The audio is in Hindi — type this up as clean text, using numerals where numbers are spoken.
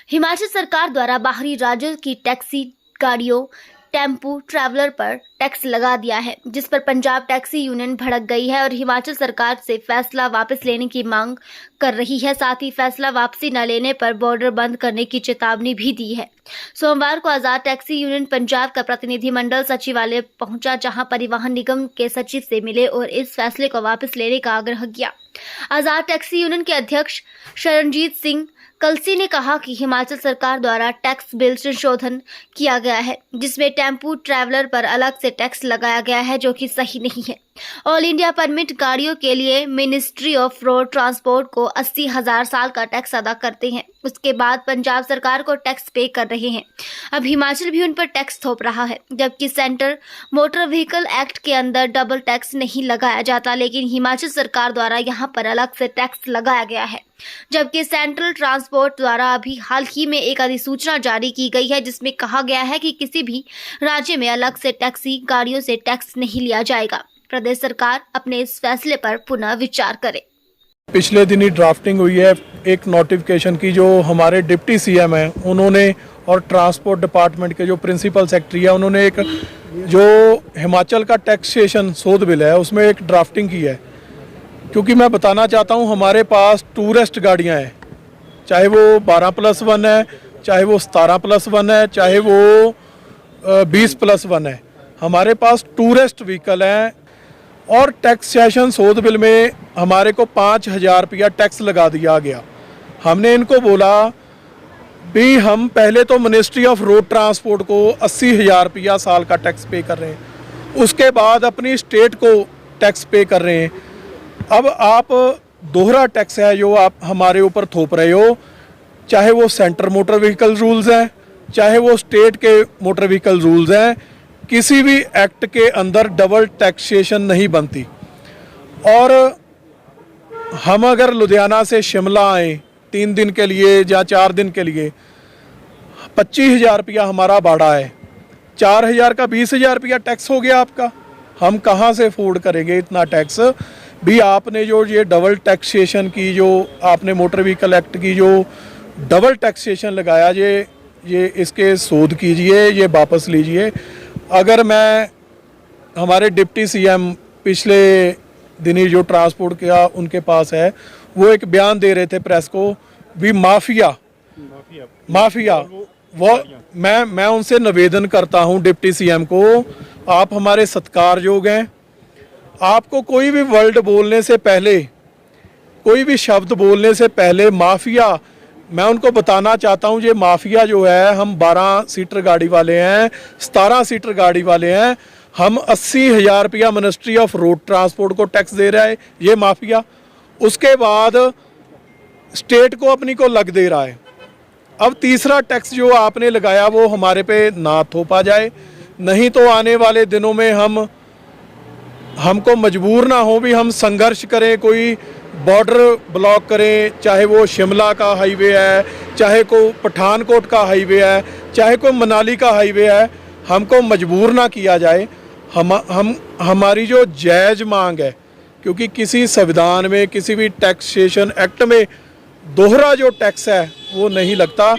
हिमाचल सरकार द्वारा बाहरी राज्यों की टैक्सी गाड़ियों, टेम्पू, ट्रैवलर पर टैक्स लगा दिया है, जिस पर पंजाब टैक्सी यूनियन भड़क गई है और हिमाचल सरकार से फैसला वापस लेने की मांग कर रही है। साथ ही फैसला वापसी न लेने पर बॉर्डर बंद करने की चेतावनी भी दी है। सोमवार को आजाद टैक्सी यूनियन पंजाब का प्रतिनिधिमंडल सचिवालय पहुंचा, जहां परिवहन निगम के सचिव से मिले और इस फैसले को वापस लेने का आग्रह किया। आजाद टैक्सी यूनियन के अध्यक्ष शरणजीत सिंह कलसी ने कहा कि हिमाचल सरकार द्वारा टैक्स बिल संशोधन किया गया है, जिसमें टेम्पू ट्रैवलर पर अलग से टैक्स लगाया गया है, जो कि सही नहीं है। ऑल इंडिया परमिट गाड़ियों के लिए मिनिस्ट्री ऑफ रोड ट्रांसपोर्ट को 80,000 साल का टैक्स अदा करते हैं। उसके बाद पंजाब सरकार को टैक्स पे कर रहे हैं। अब हिमाचल भी उन पर टैक्स थोप रहा है, जबकि सेंटर मोटर व्हीकल एक्ट के अंदर डबल टैक्स नहीं लगाया जाता, लेकिन हिमाचल सरकार द्वारा यहाँ पर अलग से टैक्स लगाया गया है। जबकि सेंट्रल ट्रांसपोर्ट द्वारा अभी हाल ही में एक अधिसूचना जारी की गई है, जिसमें कहा गया है कि किसी भी राज्य में अलग से टैक्सी गाड़ियों से टैक्स नहीं लिया जाएगा। प्रदेश सरकार अपने इस फैसले पर पुनः विचार करे। पिछले दिन ही ड्राफ्टिंग हुई है एक नोटिफिकेशन की, जो हमारे डिप्टी सीएम हैं उन्होंने और ट्रांसपोर्ट डिपार्टमेंट के जो प्रिंसिपल सेक्रेटरी है उन्होंने एक जो हिमाचल का टैक्सेशन शोध बिल है उसमें एक ड्राफ्टिंग की है। क्योंकि मैं बताना चाहता हूँ हमारे पास टूरिस्ट गाड़ियाँ हैं, चाहे वो 12+1 है, चाहे वो 17+1 है, चाहे वो 20+1 है, हमारे पास टूरिस्ट व्हीकल हैं। और टैक्सेशन शोध बिल में हमारे को 5,000 रुपया टैक्स लगा दिया गया। हमने इनको बोला भी हम पहले तो मिनिस्ट्री ऑफ रोड ट्रांसपोर्ट को 80,000 रुपया साल का टैक्स पे कर रहे हैं, उसके बाद अपनी स्टेट को टैक्स पे कर रहे हैं। अब आप दोहरा टैक्स है जो आप हमारे ऊपर थोप रहे हो, चाहे वो सेंटर मोटर व्हीकल रूल्स हैं, चाहे वो स्टेट के मोटर व्हीकल रूल्स हैं, किसी भी एक्ट के अंदर डबल टैक्सेशन नहीं बनती। और हम अगर लुधियाना से शिमला आए 3 दिन के लिए या 4 दिन के लिए, 25,000 रुपया हमारा भाड़ा है, 4,000 का 20,000 रुपया टैक्स हो गया आपका। हम कहाँ से अफोर्ड करेंगे इतना टैक्स भी? आपने जो ये डबल टैक्सेशन की, जो आपने मोटर व्हीकल एक्ट की जो डबल टैक्सेशन लगाया, ये इसके शोध कीजिए, ये वापस लीजिए। अगर मैं हमारे डिप्टी सीएम पिछले दिनी जो ट्रांसपोर्ट का उनके पास है, वो एक बयान दे रहे थे प्रेस को भी माफिया वो मैं उनसे निवेदन करता हूं डिप्टी सीएम को, आप हमारे सत्कारयोग हैं, आपको कोई भी वर्ड बोलने से पहले, कोई भी शब्द बोलने से पहले माफिया, मैं उनको बताना चाहता हूं ये माफिया जो है, हम 12 सीटर गाड़ी वाले हैं, 17 सीटर गाड़ी वाले हैं, हम 80,000 रुपया मिनिस्ट्री ऑफ रोड ट्रांसपोर्ट को टैक्स दे रहा है ये माफिया। उसके बाद स्टेट को अपनी को लग दे रहा है। अब तीसरा टैक्स जो आपने लगाया वो हमारे पे ना थोपा जाए, नहीं तो आने वाले दिनों में हमको मजबूर ना हो भी हम संघर्ष करें, कोई बॉर्डर ब्लॉक करें, चाहे वो शिमला का हाईवे है, चाहे कोई पठानकोट का हाईवे है, चाहे कोई मनाली का हाईवे है, हमको मजबूर ना किया जाए। हमारी जो जायज़ मांग है, क्योंकि किसी संविधान में, किसी भी टैक्सेशन एक्ट में दोहरा जो टैक्स है वो नहीं लगता।